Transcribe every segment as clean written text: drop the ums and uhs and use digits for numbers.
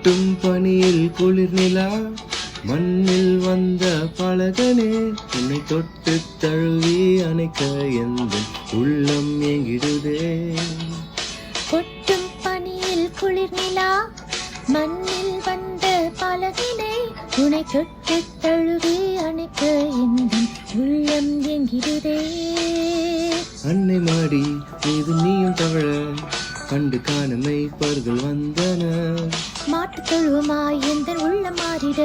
கொட்டும் பனியில் குளிர் நிலா மண்ணில் வந்த பழகனே உன்னை தொட்டு தழுவி அணைக்க எந்த உள்ளம் ஏங்கிடுதே. கொட்டும் பனியில் குளிர் நிலா மண்ணில் வந்த பழகினை உன்னை தொட்டு தழுவி அணைக்க எந்த உள்ளம் ஏங்கிடுதே. அன்னை மாடி மீது நீயும் தவழ கண்டு காண மெய்ப்பர்கள் வந்தன. மாட்டுத் தொழுவமாய் எந்த உள்ளம் மாறிட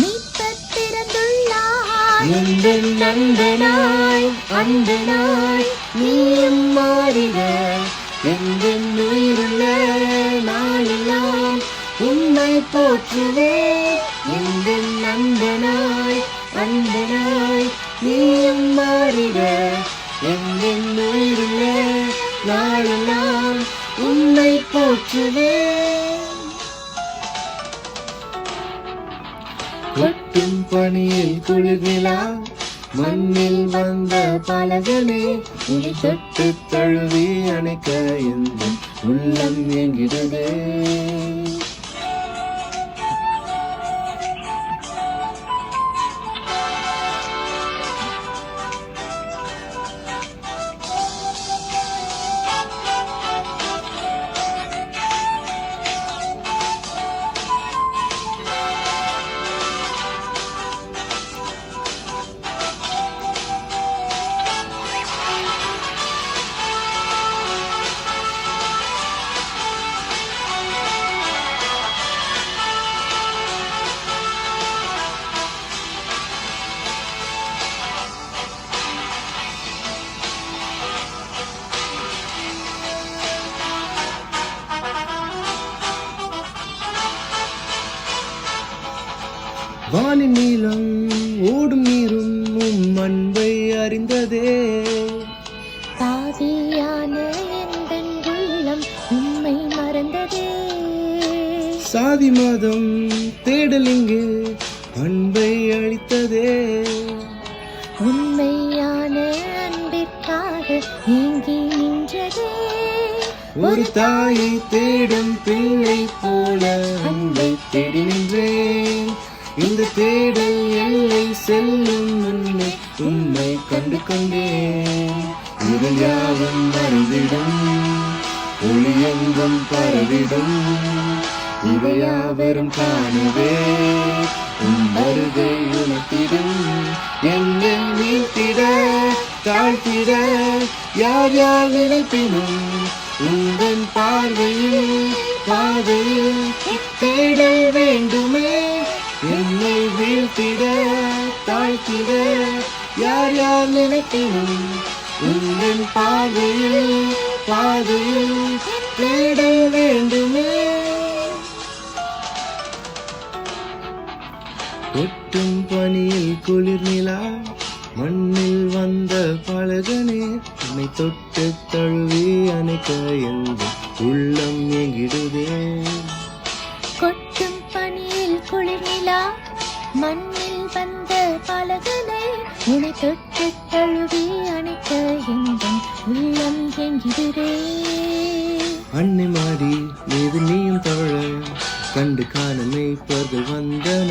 மீட்பர் பிறந்துள்ளாய். எந்தன் நண்பனாய் அன்பனாய் நீயும் மாறிட எந்தன் உயிருள்ள நாளெல்லாம் உன்னை போற்றுவே. எந்தன் நண்பனாய் அன்பனாய் நீயும் மாறிட எந்தன் உயிருள்ள நாளெல்லாம் உன்னை போற்றுவே. கொட்டும் பனியில் குளிர் நிலா மண்ணில் வந்த பழகனே உன்னை தொட்டு தழுவி அணைக்க எந்த உள்ளம் ஏங்கிடுதே. வானின் நீளம் ஓடும் நீரும் உம் அன்பை அறிந்ததே. பாவியான எந்தன் உள்ளம் உம்மை மறந்ததே. சாதி மதம் தேடல் இங்கு அன்பை அளித்ததே. உண்மையான அன்பிற்காக ஏங்கி நின்றதே. ஒரு தாயை தேடும் பிள்ளை போல அன்பை தேடி நின்றேன். இந்த தேடல் எல்லை செல்லும் முன்னே உம்மை கண்டு கொண்டேன். இதில் யாவும் மறைந்திடும் ஒளியெங்கும் பரவிடும் இவையாவரும் காணவே உம் வருகை உணர்த்திடும். என்னை மீட்டிட தாழ்த்திட யார் யார் நினைப்பினும் உங்கள் பார்வையில் பாதையில் தேடல் வேண்டுமே. என்னை வீழ்த்திட தாழ்த்திட யார் யார் நினைப்பினும் உங்கள் பார்வையில் பாதையில் தேடல் வேண்டுமே. கொட்டும் பனியில் குளிர் நிலா மண்ணில் வந்த பழகனே உன்னை தொட்டு தழுவி அணைக்க எந்த உள்ளம் ஏங்கிடுதே. கொட்டும் பனியில் குளிர் நிலா மண்ணில் வந்த பழகனை உன்னை தொட்டு தழுவி அணைக்க எந்த உள்ளம் ஏங்கிடுதே. அன்னை மாடி மீது நீயும் தவழ கண்டு காண மெய்ப்பர்கள் வந்தன.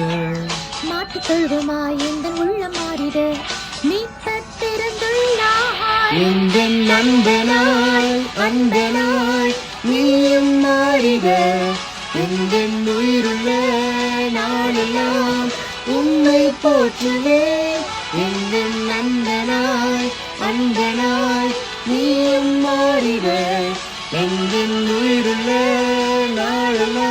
மாட்டுத் தொழுவமாய் எந்த உள்ளம் மாறிட மீட்பர் பிறந்துள்ளாய். எந்தன் நண்பனாய் அன்பனாய் நீயும் மாறிட எந்தன் உயிருள்ள நாளெல்லாம் உன்னை போற்றுவே. எந்தன் நண்பனாய் அன்பனாய் நீயும் மாறிட எந்தன் உயிருள்ள நாளெல்லாம்